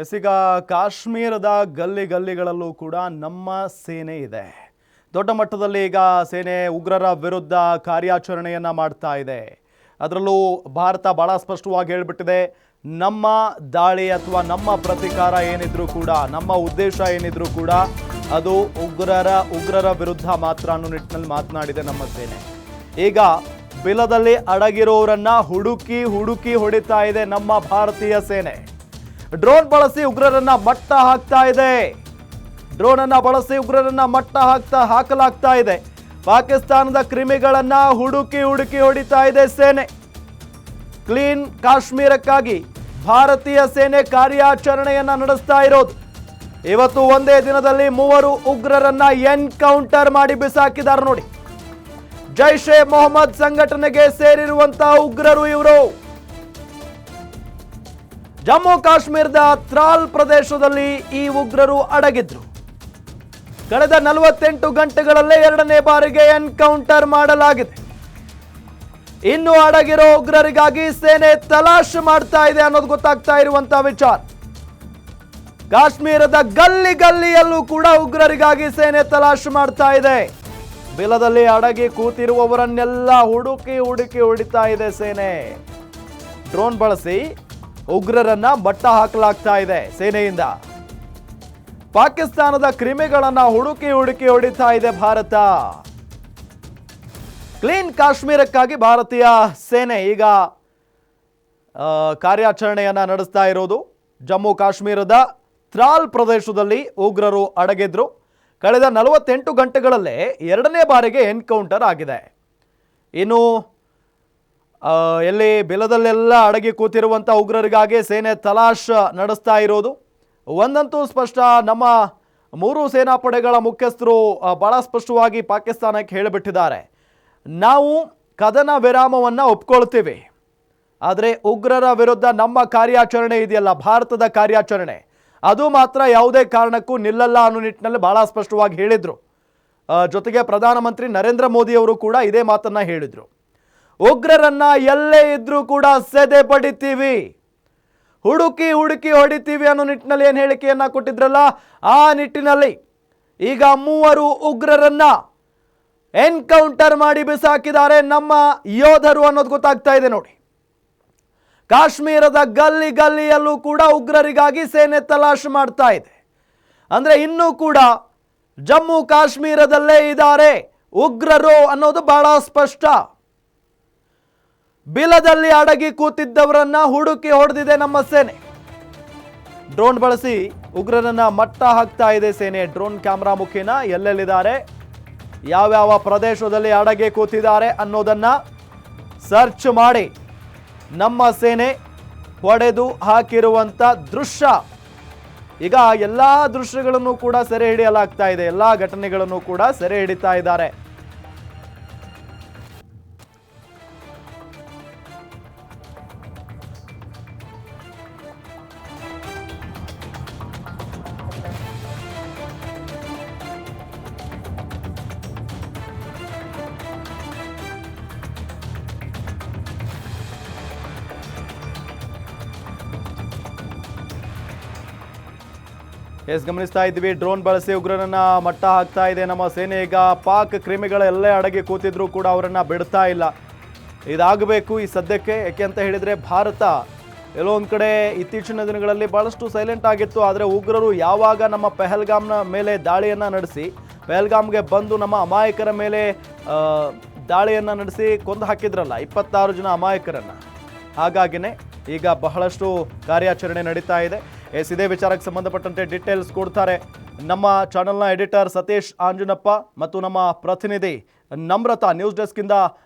ಈಗ ಕಾಶ್ಮೀರದ ಗಲ್ಲಿಗಳಲ್ಲೂ ಕೂಡ ನಮ್ಮ ಸೇನೆ ಇದೆ. ದೊಡ್ಡ ಮಟ್ಟದಲ್ಲಿ ಈಗ ಸೇನೆ ಉಗ್ರರ ವಿರುದ್ಧ ಕಾರ್ಯಾಚರಣೆಯನ್ನ ಮಾಡ್ತಾ ಇದೆ. ಅದರಲ್ಲೂ ಭಾರತ ಬಹಳ ಸ್ಪಷ್ಟವಾಗಿ ಹೇಳಿಬಿಟ್ಟಿದೆ, ನಮ್ಮ ದಾಳಿ ಅಥವಾ ನಮ್ಮ ಪ್ರತಿಕಾರ ಏನಿದ್ರು ಕೂಡ, ನಮ್ಮ ಉದ್ದೇಶ ಏನಿದ್ರು ಕೂಡ ಅದು ಉಗ್ರರ ವಿರುದ್ಧ ಮಾತ್ರ ಅನ್ನೋ ನಿಟ್ಟಿನಲ್ಲಿ ಮಾತನಾಡಿದೆ ನಮ್ಮ ಸೇನೆ. ಈಗ ಬಿಲದಲ್ಲಿ ಅಡಗಿರೋರನ್ನ ಹುಡುಕಿ ಹೊಡಿತಾ ಇದೆ ನಮ್ಮ ಭಾರತೀಯ ಸೇನೆ. ಡ್ರೋನ್ ಬಳಸಿ ಉಗ್ರರನ್ನ ಮಟ್ಟ ಹಾಕ್ತಾ ಇದೆ. ಡ್ರೋನ್ ಅನ್ನ ಬಳಸಿ ಉಗ್ರರನ್ನ ಮಟ್ಟ ಹಾಕಲಾಗ್ತಾ ಇದೆ. ಪಾಕಿಸ್ತಾನದ ಕ್ರಿಮಿಗಳನ್ನ ಹುಡುಕಿ ಹೊಡಿತಾ ಇದೆ ಸೇನೆ. ಕ್ಲೀನ್ ಕಾಶ್ಮೀರಕ್ಕಾಗಿ ಭಾರತೀಯ ಸೇನೆ ಕಾರ್ಯಾಚರಣೆಯನ್ನ ನಡೆಸ್ತಾ ಇರೋದು. ಇವತ್ತು ಒಂದೇ ದಿನದಲ್ಲಿ 3 ಉಗ್ರರನ್ನ ಎನ್ಕೌಂಟರ್ ಮಾಡಿ ಬಿಸಾಕಿದ್ದಾರೆ ನೋಡಿ. ಜೈಷ್ ಎ ಮೊಹಮ್ಮದ್ ಸಂಘಟನೆಗೆ ಸೇರಿರುವಂತಹ ಉಗ್ರರು ಇವರು. ಜಮ್ಮು ಕಾಶ್ಮೀರದ ತ್ರಾಲ್ ಪ್ರದೇಶದಲ್ಲಿ ಈ ಉಗ್ರರು ಅಡಗಿದ್ರು. ಕಳೆದ 48 ಗಂಟೆಗಳಲ್ಲೇ 2ನೇ ಬಾರಿಗೆ ಎನ್ಕೌಂಟರ್ ಮಾಡಲಾಗಿದೆ. ಇನ್ನು ಅಡಗಿರೋ ಉಗ್ರರಿಗಾಗಿ ಸೇನೆ ತಲಾಶ್ ಮಾಡ್ತಾ ಇದೆ ಅನ್ನೋದು ಗೊತ್ತಾಗ್ತಾ ಇರುವಂತಹ ವಿಚಾರ. ಕಾಶ್ಮೀರದ ಗಲ್ಲಿಯಲ್ಲೂ ಕೂಡ ಉಗ್ರರಿಗಾಗಿ ಸೇನೆ ತಲಾಶ್ ಮಾಡ್ತಾ ಇದೆ. ಬಿಲದಲ್ಲಿ ಅಡಗಿ ಕೂತಿರುವವರನ್ನೆಲ್ಲ ಹುಡುಕಿ ಹೊಡಿತಾ ಇದೆ ಸೇನೆ. ಡ್ರೋನ್ ಬಳಸಿ ಉಗ್ರರನ್ನ ಮಟ್ಟ ಹಾಕಲಾಗ್ತಾ ಇದೆ ಸೇನೆಯಿಂದ. ಪಾಕಿಸ್ತಾನದ ಕ್ರಿಮಿಗಳನ್ನ ಹುಡುಕಿ ಹೊಡಿತಾ ಇದೆ ಭಾರತ. ಕ್ಲೀನ್ ಕಾಶ್ಮೀರಕ್ಕಾಗಿ ಭಾರತೀಯ ಸೇನೆ ಈಗ ಕಾರ್ಯಾಚರಣೆಯನ್ನ ನಡೆಸ್ತಾ ಇರೋದು. ಜಮ್ಮು ಕಾಶ್ಮೀರದ ತ್ರಾಲ್ ಪ್ರದೇಶದಲ್ಲಿ ಉಗ್ರರು ಅಡಗಿದ್ರು. ಕಳೆದ 48 ಗಂಟೆಗಳಲ್ಲೇ 2ನೇ ಬಾರಿಗೆ ಎನ್ಕೌಂಟರ್ ಆಗಿದೆ. ಇನ್ನು ಎಲ್ಲಿ ಬಿಲದಲ್ಲೆಲ್ಲ ಅಡಗಿ ಕೂತಿರುವಂಥ ಉಗ್ರರಿಗಾಗಿ ಸೇನೆ ತಲಾಶ್ ನಡೆಸ್ತಾ ಇರೋದು. ಒಂದಂತೂ ಸ್ಪಷ್ಟ, ನಮ್ಮ 3 ಸೇನಾಪಡೆಗಳ ಮುಖ್ಯಸ್ಥರು ಬಹಳ ಸ್ಪಷ್ಟವಾಗಿ ಪಾಕಿಸ್ತಾನಕ್ಕೆ ಹೇಳಿಬಿಟ್ಟಿದ್ದಾರೆ, ನಾವು ಕದನ ವಿರಾಮವನ್ನು ಒಪ್ಕೊಳ್ತೀವಿ, ಆದರೆ ಉಗ್ರರ ವಿರುದ್ಧ ನಮ್ಮ ಕಾರ್ಯಾಚರಣೆ ಇದೆಯಲ್ಲ, ಭಾರತದ ಕಾರ್ಯಾಚರಣೆ, ಅದು ಮಾತ್ರ ಯಾವುದೇ ಕಾರಣಕ್ಕೂ ನಿಲ್ಲಲ್ಲ ಅನ್ನೋ ನಿಟ್ಟಿನಲ್ಲಿ ಬಹಳ ಸ್ಪಷ್ಟವಾಗಿ ಹೇಳಿದ್ರು. ಜೊತೆಗೆ ಪ್ರಧಾನಮಂತ್ರಿ ನರೇಂದ್ರ ಮೋದಿ ಅವರು ಕೂಡ ಇದೇ ಮಾತನ್ನ ಹೇಳಿದ್ರು. ಉಗ್ರರನ್ನ ಎಲ್ಲೇ ಇದ್ರೂ ಕೂಡ ಸೆದೆ ಬಡಿತೀವಿ, ಹುಡುಕಿ ಹೊಡಿತೀವಿ ಅನ್ನೋ ನಿಟ್ಟಿನಲ್ಲಿ ಏನು ಹೇಳಿಕೆಯನ್ನ ಕೊಟ್ಟಿದ್ರಲ್ಲ, ಆ ನಿಟ್ಟಿನಲ್ಲಿ ಈಗ 3 ಉಗ್ರರನ್ನ ಎನ್ಕೌಂಟರ್ ಮಾಡಿ ಬಿಸಾಕಿದ್ದಾರೆ ನಮ್ಮ ಯೋಧರು ಅನ್ನೋದು ಗೊತ್ತಾಗ್ತಾ ಇದೆ ನೋಡಿ. ಕಾಶ್ಮೀರದ ಗಲ್ಲಿಯಲ್ಲೂ ಕೂಡ ಉಗ್ರರಿಗಾಗಿ ಸೇನೆ ತಲಾಶ್ ಮಾಡ್ತಾ ಇದೆ. ಅಂದ್ರೆ ಇನ್ನೂ ಕೂಡ ಜಮ್ಮು ಕಾಶ್ಮೀರದಲ್ಲೇ ಇದ್ದಾರೆ ಉಗ್ರರು ಅನ್ನೋದು ಬಹಳ ಸ್ಪಷ್ಟ. ಬಿಲದಲ್ಲಿ ಅಡಗಿ ಕೂತಿದ್ದವರನ್ನ ಹುಡುಕಿ ಹೊಡೆದಿದೆ ನಮ್ಮ ಸೇನೆ. ಡ್ರೋನ್ ಬಳಸಿ ಉಗ್ರರನ್ನ ಮಟ್ಟ ಹಾಕ್ತಾ ಇದೆ ಸೇನೆ. ಡ್ರೋನ್ ಕ್ಯಾಮೆರಾ ಮುಖೇನ ಎಲ್ಲೆಲ್ಲಿದ್ದಾರೆ, ಯಾವ್ಯಾವ ಪ್ರದೇಶದಲ್ಲಿ ಅಡಗಿ ಕೂತಿದ್ದಾರೆ ಅನ್ನೋದನ್ನ ಸರ್ಚ್ ಮಾಡಿ ನಮ್ಮ ಸೇನೆ ಹೊಡೆದು ಹಾಕಿರುವಂತ ದೃಶ್ಯ. ಈಗ ಎಲ್ಲಾ ದೃಶ್ಯಗಳನ್ನು ಕೂಡ ಸೆರೆ ಹಿಡಿಯಲಾಗ್ತಾ ಇದೆ. ಎಲ್ಲಾ ಘಟನೆಗಳನ್ನು ಕೂಡ ಸೆರೆ ಹಿಡಿತಾ ಇದ್ದಾರೆ. ಗಮನಿಸ್ತಾ ಇದ್ವಿ, ಡ್ರೋನ್ ಬಳಸಿ ಉಗ್ರರನ್ನ ಮಟ್ಟ ಹಾಕ್ತಾ ಇದೆ ನಮ್ಮ ಸೇನೆ. ಈಗ ಪಾಕ್ ಕ್ರಿಮಿಗಳೆಲ್ಲೇ ಅಡಗಿ ಕೂತಿದ್ರು ಕೂಡ ಅವರನ್ನ ಬಿಡ್ತಾ ಇಲ್ಲ. ಇದಾಗಬೇಕು ಈ ಸದ್ಯಕ್ಕೆ. ಯಾಕೆ ಅಂತ ಹೇಳಿದ್ರೆ, ಭಾರತ ಎಲ್ಲೋ ಒಂದು ಕಡೆ ಇತ್ತೀಚಿನ ದಿನಗಳಲ್ಲಿ ಬಹಳಷ್ಟು ಸೈಲೆಂಟ್ ಆಗಿತ್ತು. ಆದರೆ ಉಗ್ರರು ಯಾವಾಗ ನಮ್ಮ ಪಹಲ್ಗಾಮ್ನ ಮೇಲೆ ದಾಳಿಯನ್ನ ನಡೆಸಿ, ಪಹಲ್ಗಾಮ್ಗೆ ಬಂದು ನಮ್ಮ ಅಮಾಯಕರ ಮೇಲೆ ದಾಳಿಯನ್ನ ನಡೆಸಿ ಕೊಂದು ಹಾಕಿದ್ರಲ್ಲ 26 ಜನ ಅಮಾಯಕರನ್ನ, ಹಾಗಾಗಿನೇ ಈಗ ಬಹಳಷ್ಟು ಕಾರ್ಯಾಚರಣೆ ನಡೀತಾ ಇದೆ. ಇದೇ ವಿಚಾರಕ್ಕೆ ಸಂಬಂಧಪಟ್ಟಂತೆ ಡೀಟೇಲ್ಸ್ ಕೊಡ್ತಾರೆ ನಮ್ಮ ಚಾನೆಲ್ನ ಎಡಿಟರ್ ಸತೀಶ್ ಆಂಜನಪ್ಪ ಮತ್ತು ನಮ್ಮ ಪ್ರತಿನಿಧಿ ನಮ್ರತಾ ನ್ಯೂಸ್ ಡೆಸ್ಕಿಂದ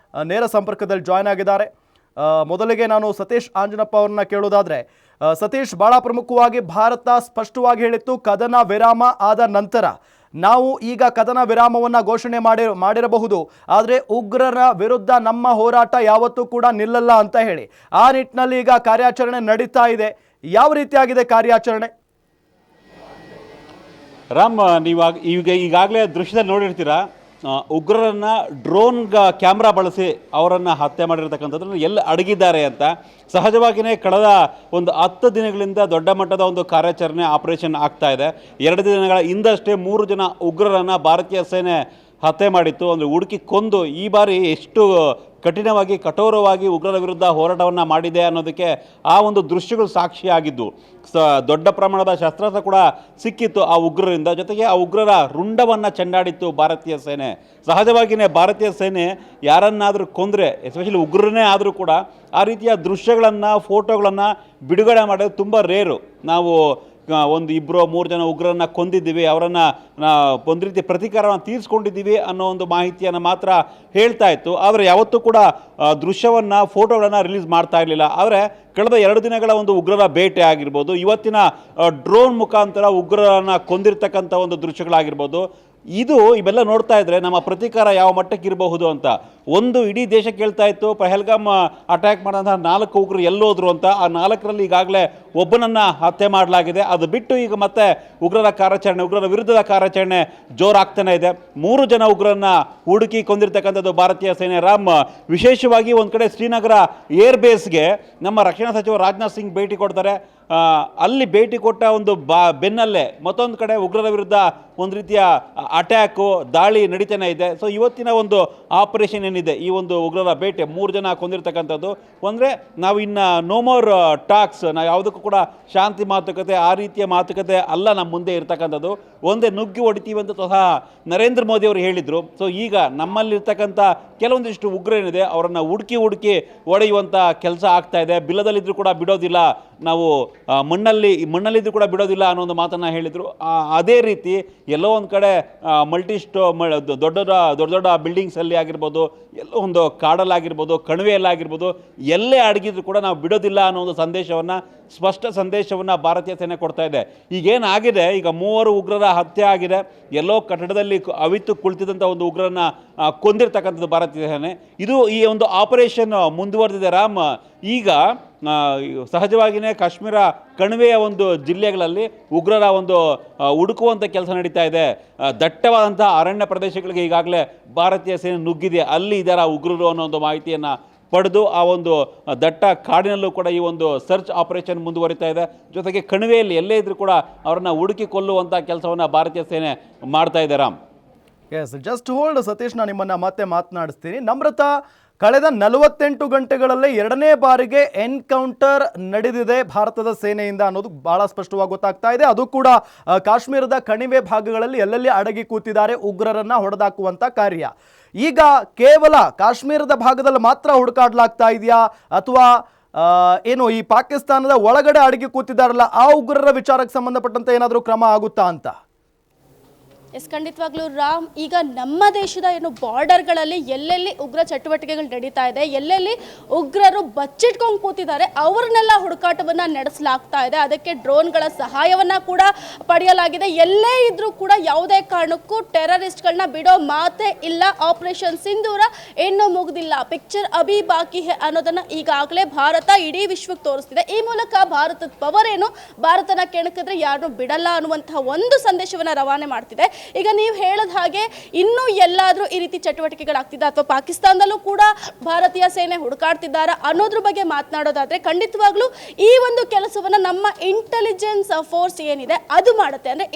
ನೇರ ಸಂಪರ್ಕದಲ್ಲಿ ಜಾಯ್ನ್ ಆಗಿದ್ದಾರೆ. ಮೊದಲಿಗೆ ನಾನು ಸತೀಶ್ ಆಂಜನಪ್ಪ ಅವ್ರನ್ನ ಕೇಳೋದಾದ್ರೆ, ಸತೀಶ್, ಬಹಳ ಪ್ರಮುಖವಾಗಿ ಭಾರತ ಸ್ಪಷ್ಟವಾಗಿ ಹೇಳಿತ್ತು, ಕದನ ವಿರಾಮ ಆದ ನಂತರ ನಾವು ಈಗ ಕದನ ವಿರಾಮವನ್ನು ಘೋಷಣೆ ಮಾಡಿರಬಹುದು, ಆದರೆ ಉಗ್ರರ ವಿರುದ್ಧ ನಮ್ಮ ಹೋರಾಟ ಯಾವತ್ತೂ ಕೂಡ ನಿಲ್ಲಲ್ಲ ಅಂತ ಹೇಳಿ ಆ ನಿಟ್ಟಿನಲ್ಲಿ ಈಗ ಕಾರ್ಯಾಚರಣೆ ನಡೀತಾ ಇದೆ. ಯಾವ ರೀತಿಯಾಗಿದೆ ಕಾರ್ಯಾಚರಣೆ? ರಾಮ್, ನೀವು ಈಗಾಗಲೇ ದೃಶ್ಯದಲ್ಲಿ ನೋಡಿರ್ತೀರಾ, ಉಗ್ರರನ್ನು ಡ್ರೋನ್ ಕ್ಯಾಮ್ರಾ ಬಳಸಿ ಅವರನ್ನು ಹತ್ಯೆ ಮಾಡಿರ್ತಕ್ಕಂಥದ್ದನ್ನು ಎಲ್ಲಿ ಅಡಗಿದ್ದಾರೆ ಅಂತ. ಸಹಜವಾಗಿಯೇ ಕಳೆದ ಒಂದು 10 ದಿನಗಳಿಂದ ದೊಡ್ಡ ಮಟ್ಟದ ಒಂದು ಕಾರ್ಯಾಚರಣೆ ಆಪರೇಷನ್ ಆಗ್ತಾ ಇದೆ. 2 ದಿನಗಳ ಹಿಂದಷ್ಟೇ 3 ಜನ ಉಗ್ರರನ್ನು ಭಾರತೀಯ ಸೇನೆ ಹತ್ಯೆ ಮಾಡಿತ್ತು, ಅಂದರೆ ಹುಡುಕಿ ಕೊಂದು. ಈ ಬಾರಿ ಎಷ್ಟು ಕಠಿಣವಾಗಿ ಕಠೋರವಾಗಿ ಉಗ್ರರ ವಿರುದ್ಧ ಹೋರಾಟವನ್ನು ಮಾಡಿದೆ ಅನ್ನೋದಕ್ಕೆ ಆ ಒಂದು ದೃಶ್ಯಗಳು ಸಾಕ್ಷಿಯಾಗಿದ್ದು. ದೊಡ್ಡ ಪ್ರಮಾಣದ ಶಸ್ತ್ರಾಸ್ತ್ರ ಕೂಡ ಸಿಕ್ಕಿತ್ತು ಆ ಉಗ್ರರಿಂದ. ಜೊತೆಗೆ ಆ ಉಗ್ರರ ರುಂಡವನ್ನು ಚೆಂಡಾಡಿತ್ತು ಭಾರತೀಯ ಸೇನೆ. ಸಹಜವಾಗಿಯೇ ಭಾರತೀಯ ಸೇನೆ ಯಾರನ್ನಾದರೂ ಕೊಂದರೆ, ಎಸ್ಪೆಷಲಿ ಉಗ್ರರನ್ನೇ ಆದರೂ ಕೂಡ ಆ ರೀತಿಯ ದೃಶ್ಯಗಳನ್ನು, ಫೋಟೋಗಳನ್ನು ಬಿಡುಗಡೆ ಮಾಡೋದು ತುಂಬ ರೇರು. ನಾವು 1, 2, 3 ಜನ ಉಗ್ರರನ್ನು ಕೊಂದಿದ್ದೀವಿ, ಅವರನ್ನು ಒಂದು ರೀತಿ ಪ್ರತೀಕಾರವನ್ನು ತೀರಿಸ್ಕೊಂಡಿದ್ದೀವಿ ಅನ್ನೋ ಒಂದು ಮಾಹಿತಿಯನ್ನು ಮಾತ್ರ ಹೇಳ್ತಾ ಇತ್ತು. ಆದರೆ ಯಾವತ್ತೂ ಕೂಡ ದೃಶ್ಯವನ್ನು, ಫೋಟೋಗಳನ್ನು ರಿಲೀಸ್ ಮಾಡ್ತಾ ಇರಲಿಲ್ಲ. ಆದರೆ ಕಳೆದ 2 ದಿನಗಳ ಒಂದು ಉಗ್ರರ ಬೇಟೆ ಆಗಿರ್ಬೋದು, ಇವತ್ತಿನ ಡ್ರೋನ್ ಮುಖಾಂತರ ಉಗ್ರರನ್ನು ಕೊಂದಿರ್ತಕ್ಕಂಥ ಒಂದು ದೃಶ್ಯಗಳಾಗಿರ್ಬೋದು, ಇವೆಲ್ಲ ನೋಡ್ತಾ ಇದ್ರೆ ನಮ್ಮ ಪ್ರತೀಕಾರ ಯಾವ ಮಟ್ಟಕ್ಕೆ ಇರಬಹುದು ಅಂತ. ಒಂದು ಇಡೀ ದೇಶ ಕೇಳ್ತಾ ಇತ್ತು, ಪಹಲ್ಗಾಮ್ ಅಟ್ಯಾಕ್ ಮಾಡಿದಂತಹ 4 ಉಗ್ರರು ಎಲ್ಲೋದ್ರು ಅಂತ. ಆ 4ರಲ್ಲಿ ಈಗಾಗಲೇ ಒಬ್ಬನನ್ನು ಹತ್ಯೆ ಮಾಡಲಾಗಿದೆ. ಅದು ಬಿಟ್ಟು ಈಗ ಮತ್ತೆ ಉಗ್ರರ ವಿರುದ್ಧದ ಕಾರ್ಯಾಚರಣೆ ಜೋರಾಗ್ತಾನೆ ಇದೆ. 3 ಜನ ಉಗ್ರರನ್ನ ಹುಡುಕಿ ಕೊಂದಿರ್ತಕ್ಕಂಥದ್ದು ಭಾರತೀಯ ಸೇನೆ. ವಿಶೇಷವಾಗಿ ಒಂದು ಕಡೆ ಶ್ರೀನಗರ ಏರ್ ಬೇಸ್ಗೆ ನಮ್ಮ ರಕ್ಷಣಾ ಸಚಿವ ರಾಜನಾಥ್ ಸಿಂಗ್ ಭೇಟಿ ಕೊಡ್ತಾರೆ. ಅಲ್ಲಿ ಭೇಟಿ ಕೊಟ್ಟ ಒಂದು ಬೆನ್ನಲ್ಲೇ ಮತ್ತೊಂದು ಕಡೆ ಉಗ್ರರ ವಿರುದ್ಧ ಒಂದು ರೀತಿಯ ಅಟ್ಯಾಕು, ದಾಳಿ ನಡೀತಾನೆ ಇದೆ. ಸೊ ಇವತ್ತಿನ ಒಂದು ಆಪರೇಷನ್ ಏನಿದೆ, ಈ ಒಂದು ಉಗ್ರರ ಬೇಟೆ, 3 ಜನ ಕೊಂದಿರ್ತಕ್ಕಂಥದ್ದು. ಅಂದರೆ ನಾವು ಇನ್ನು ನೋ ಮೋರ್ ಟಾಕ್ಸ್, ನಾವು ಯಾವುದಕ್ಕೂ ಕೂಡ ಶಾಂತಿ ಮಾತುಕತೆ, ಆ ರೀತಿಯ ಮಾತುಕತೆ ಅಲ್ಲ ನಮ್ಮ ಮುಂದೆ ಇರ್ತಕ್ಕಂಥದ್ದು. ಒಂದೇ ನುಗ್ಗಿ ಹೊಡಿತೀವಿ ಅಂತ ಸಹ ನರೇಂದ್ರ ಮೋದಿ ಅವರು ಹೇಳಿದರು. ಸೊ ಈಗ ನಮ್ಮಲ್ಲಿರ್ತಕ್ಕಂಥ ಕೆಲವೊಂದಿಷ್ಟು ಉಗ್ರರೇನಿದೆ ಅವರನ್ನು ಹುಡುಕಿ ಹೊಡೆಯುವಂಥ ಕೆಲಸ ಆಗ್ತಾ ಇದೆ. ಬಿಲ್ಲದಲ್ಲಿದ್ದರೂ ಕೂಡ ಬಿಡೋದಿಲ್ಲ, ನಾವು ಮಣ್ಣಲ್ಲಿದ್ದರೂ ಕೂಡ ಬಿಡೋದಿಲ್ಲ ಅನ್ನೋ ಒಂದು ಮಾತನ್ನು ಹೇಳಿದರು. ಅದೇ ರೀತಿ ಎಲ್ಲೋ ಒಂದು ಕಡೆ ದೊಡ್ಡ ಬಿಲ್ಡಿಂಗ್ಸಲ್ಲಿ ಆಗಿರ್ಬೋದು, ಎಲ್ಲೋ ಒಂದು ಕಾಡಲ್ಲಾಗಿರ್ಬೋದು, ಕಣಿವೆಯಲ್ಲಾಗಿರ್ಬೋದು, ಎಲ್ಲೇ ಅಡಗಿದ್ರು ಕೂಡ ನಾವು ಬಿಡೋದಿಲ್ಲ ಅನ್ನೋ ಒಂದು ಸ್ಪಷ್ಟ ಸಂದೇಶವನ್ನು ಭಾರತೀಯ ಸೇನೆ ಕೊಡ್ತಾ ಇದೆ. ಈಗೇನಾಗಿದೆ, ಈಗ 3 ಉಗ್ರರ ಹತ್ಯೆ ಆಗಿದೆ. ಎಲ್ಲೋ ಕಟ್ಟಡದಲ್ಲಿ ಅವಿತು ಕುಳಿತಿದ್ದಂಥ ಒಂದು ಉಗ್ರರನ್ನ ಕೊಂದಿರ್ತಕ್ಕಂಥದ್ದು ಭಾರತೀಯ ಸೇನೆ. ಈ ಒಂದು ಆಪರೇಷನ್ ಮುಂದುವರೆದಿದೆ ಈಗ ಸಹಜವಾಗಿಯೇ ಕಾಶ್ಮೀರ ಕಣಿವೆಯ ಒಂದು ಜಿಲ್ಲೆಗಳಲ್ಲಿ ಉಗ್ರರ ಒಂದು ಹುಡುಕುವಂಥ ಕೆಲಸ ನಡೀತಾ ಇದೆ. ದಟ್ಟವಾದಂಥ ಅರಣ್ಯ ಪ್ರದೇಶಗಳಿಗೆ ಈಗಾಗಲೇ ಭಾರತೀಯ ಸೇನೆ ನುಗ್ಗಿದೆ. ಅಲ್ಲಿ ಇದ್ದಾರ ಉಗ್ರರು ಅನ್ನೋ ಒಂದು ಮಾಹಿತಿಯನ್ನು ಪಡೆದು ಆ ಒಂದು ದಟ್ಟ ಕಾಡಿನಲ್ಲೂ ಕೂಡ ಈ ಒಂದು ಸರ್ಚ್ ಆಪರೇಷನ್ ಮುಂದುವರಿತಾ ಇದೆ. ಜೊತೆಗೆ ಕಣಿವೆಯಲ್ಲಿ ಎಲ್ಲೇ ಇದ್ರೂ ಕೂಡ ಅವರನ್ನು ಹುಡುಕಿ ಕೊಲ್ಲುವಂಥ ಕೆಲಸವನ್ನು ಭಾರತೀಯ ಸೇನೆ ಮಾಡ್ತಾ ಇದೆ. ಎಸ್, ಜಸ್ಟ್ ಹೋಲ್ಡ್ ಸತೀಶ್, ನಾನು ನಿಮ್ಮನ್ನು ಮತ್ತೆ ಮಾತನಾಡಿಸ್ತೀನಿ. ನಮ್ರತಾ, ಕಳೆದ 48 ಗಂಟೆಗಳಲ್ಲೇ 2ನೇ ಬಾರಿಗೆ ಎನ್ಕೌಂಟರ್ ನಡೆದಿದೆ ಭಾರತದ ಸೇನೆಯಿಂದ ಅನ್ನೋದು ಬಹಳ ಸ್ಪಷ್ಟವಾಗಿ ಗೊತ್ತಾಗ್ತಾ ಇದೆ. ಅದು ಕೂಡ ಕಾಶ್ಮೀರದ ಕಣಿವೆ ಭಾಗಗಳಲ್ಲಿ ಎಲ್ಲೆಲ್ಲಿ ಅಡಗಿ ಕೂತಿದ್ದಾರೆ ಉಗ್ರರನ್ನ ಹೊಡೆದಾಕುವಂತ ಕಾರ್ಯ. ಈಗ ಕೇವಲ ಕಾಶ್ಮೀರದ ಭಾಗದಲ್ಲಿ ಮಾತ್ರ ಹುಡುಕಾಡ್ಲಾಗ್ತಾ ಇದೆಯಾ, ಅಥವಾ ಏನು ಈ ಪಾಕಿಸ್ತಾನದ ಒಳಗಡೆ ಅಡಗಿ ಕೂತಿದ್ದಾರಲ್ಲ ಆ ಉಗ್ರರ ವಿಚಾರಕ್ಕೆ ಸಂಬಂಧಪಟ್ಟಂತೆ ಏನಾದರೂ ಕ್ರಮ ಆಗುತ್ತಾ ಅಂತ? ಖಂಡಿತವಾಗ್ಲೂ ರಾಮ್, ಈಗ ನಮ್ಮ ದೇಶದ ಬಾರ್ಡರ್ಗಳಲ್ಲಿ ಎಲ್ಲೆಲ್ಲಿ ಉಗ್ರ ಚಟುವಟಿಕೆಗಳು ನಡೀತಾ ಇದೆ, ಎಲ್ಲೆಲ್ಲಿ ಉಗ್ರರು ಬಚ್ಚಿಟ್ಕೊಂಡು ಕೂತಿದ್ದಾರೆ, ಅವ್ರನ್ನೆಲ್ಲ ಹುಡುಕಾಟವನ್ನ ನಡೆಸಲಾಗ್ತಾ ಇದೆ. ಅದಕ್ಕೆ ಡ್ರೋನ್ಗಳ ಸಹಾಯವನ್ನ ಕೂಡ ಪಡೆಯಲಾಗಿದೆ. ಎಲ್ಲೇ ಇದ್ರೂ ಕೂಡ ಯಾವುದೇ ಕಾರಣಕ್ಕೂ ಟೆರರಿಸ್ಟ್ಗಳನ್ನ ಬಿಡೋ ಮಾತೇ ಇಲ್ಲ. ಆಪರೇಷನ್ ಸಿಂಧೂರ ಇನ್ನೂ ಮುಗಿದಿಲ್ಲ, ಪಿಕ್ಚರ್ ಅಭಿ ಬಾಕಿ ಹೇ ಅನ್ನೋದನ್ನ ಈಗಾಗಲೇ ಭಾರತ ಇಡೀ ವಿಶ್ವಕ್ಕೆ ತೋರಿಸ್ತಿದೆ. ಈ ಮೂಲಕ ಭಾರತದ ಪವರ್ ಏನು, ಭಾರತನ ಕೆಣಕಿದ್ರೆ ಯಾರನ್ನೂ ಬಿಡಲ್ಲ ಅನ್ನುವಂತಹ ಒಂದು ಸಂದೇಶವನ್ನ ರವಾನೆ ಮಾಡ್ತಿದೆ. ಈಗ ನೀವು ಹೇಳಿದ ಹಾಗೆ ಇನ್ನೂ ಎಲ್ಲಾದರೂ ಈ ರೀತಿ ಚಟುವಟಿಕೆಗಳಾಗ್ತಿದೆ ಅಥವಾ ಪಾಕಿಸ್ತಾನದಲ್ಲೂ ಕೂಡ ಭಾರತೀಯ ಸೇನೆ ಹುಡುಕಾಡ್ತಿದ್ದಾರೆ ಅನ್ನೋದ್ರ ಬಗ್ಗೆ ಮಾತನಾಡೋದಾದ್ರೆ, ಖಂಡಿತವಾಗ್ಲೂ ಈ ಒಂದು ಕೆಲಸವನ್ನ ನಮ್ಮ ಇಂಟೆಲಿಜೆನ್ಸ್ ಫೋರ್ಸ್ ಏನಿದೆ ಅದು ಮಾಡುತ್ತೆ. ಅಂದ್ರೆ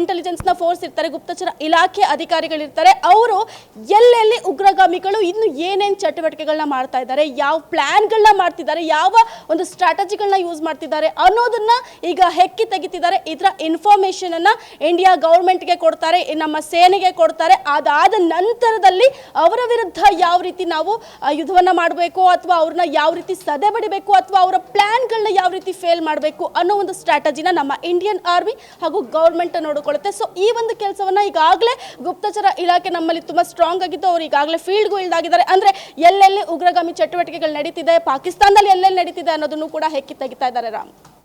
ಇಂಟೆಲಿಜೆನ್ಸ್ನ ಫೋರ್ಸ್ ಇರ್ತಾರೆ, ಗುಪ್ತಚರ ಇಲಾಖೆ ಅಧಿಕಾರಿಗಳಿರ್ತಾರೆ. ಅವರು ಎಲ್ಲೆಲ್ಲಿ ಉಗ್ರಗಾಮಿಗಳು ಇನ್ನು ಏನೇನು ಚಟುವಟಿಕೆಗಳನ್ನ ಮಾಡ್ತಾ ಇದ್ದಾರೆ, ಯಾವ ಪ್ಲಾನ್ಗಳನ್ನ ಮಾಡ್ತಿದ್ದಾರೆ, ಯಾವ ಒಂದು ಸ್ಟ್ರಾಟಜಿಗಳನ್ನ ಯೂಸ್ ಮಾಡ್ತಿದ್ದಾರೆ ಅನ್ನೋದನ್ನ ಈಗ ಹೆಕ್ಕಿ ತೆಗಿತಿದ್ದಾರೆ. ಇದರ ಇನ್ಫಾರ್ಮೇಶನ್ ಅನ್ನ ಇಂಡಿಯಾ ಗವರ್ಮೆಂಟ್ಗೆ ಕೊಡ್ತಾರೆ, ನಮ್ಮ ಸೇನೆಗೆ ಕೊಡ್ತಾರೆ. ಅದಾದ ನಂತರದಲ್ಲಿ ಅವರ ವಿರುದ್ಧ ಯಾವ ರೀತಿ ನಾವು ಯುದ್ಧವನ್ನ ಮಾಡಬೇಕು, ಅಥವಾ ಅವ್ರನ್ನ ಯಾವ ರೀತಿ ಸದೆ ಬಡಿಬೇಕು, ಅಥವಾ ಅವರ ಪ್ಲಾನ್ಗಳನ್ನ ಯಾವ ರೀತಿ ಫೇಲ್ ಮಾಡಬೇಕು ಅನ್ನೋ ಒಂದು ಸ್ಟ್ರಾಟಜಿನ ನಮ್ಮ ಇಂಡಿಯನ್ ಆರ್ಮಿ ಹಾಗೂ ಗವರ್ಮೆಂಟ್ ನೋಡಿಕೊಳ್ಳುತ್ತೆ. ಸೊ ಈ ಒಂದು ಕೆಲಸವನ್ನ ಈಗಾಗಲೇ ಗುಪ್ತಚರ ಇಲಾಖೆ ನಮ್ಮಲ್ಲಿ ತುಂಬಾ ಸ್ಟ್ರಾಂಗ್ ಆಗಿದ್ದು ಅವರು ಈಗಾಗಲೇ ಫೀಲ್ಡ್ಗೂ ಇಳಿದಾಗಿದ್ದಾರೆ. ಅಂದ್ರೆ ಎಲ್ಲೆಲ್ಲಿ ಉಗ್ರಗಾಮಿ ಚಟುವಟಿಕೆಗಳು ನಡೀತಿದೆ, ಪಾಕಿಸ್ತಾನದಲ್ಲಿ ಎಲ್ಲೆಲ್ಲಿ ನಡೀತಿದೆ ಅನ್ನೋದನ್ನು ಕೂಡ ಹೆಕ್ಕಿ ತೆಗಿತಾ ಇದ್ದಾರೆ ರಾಮ್.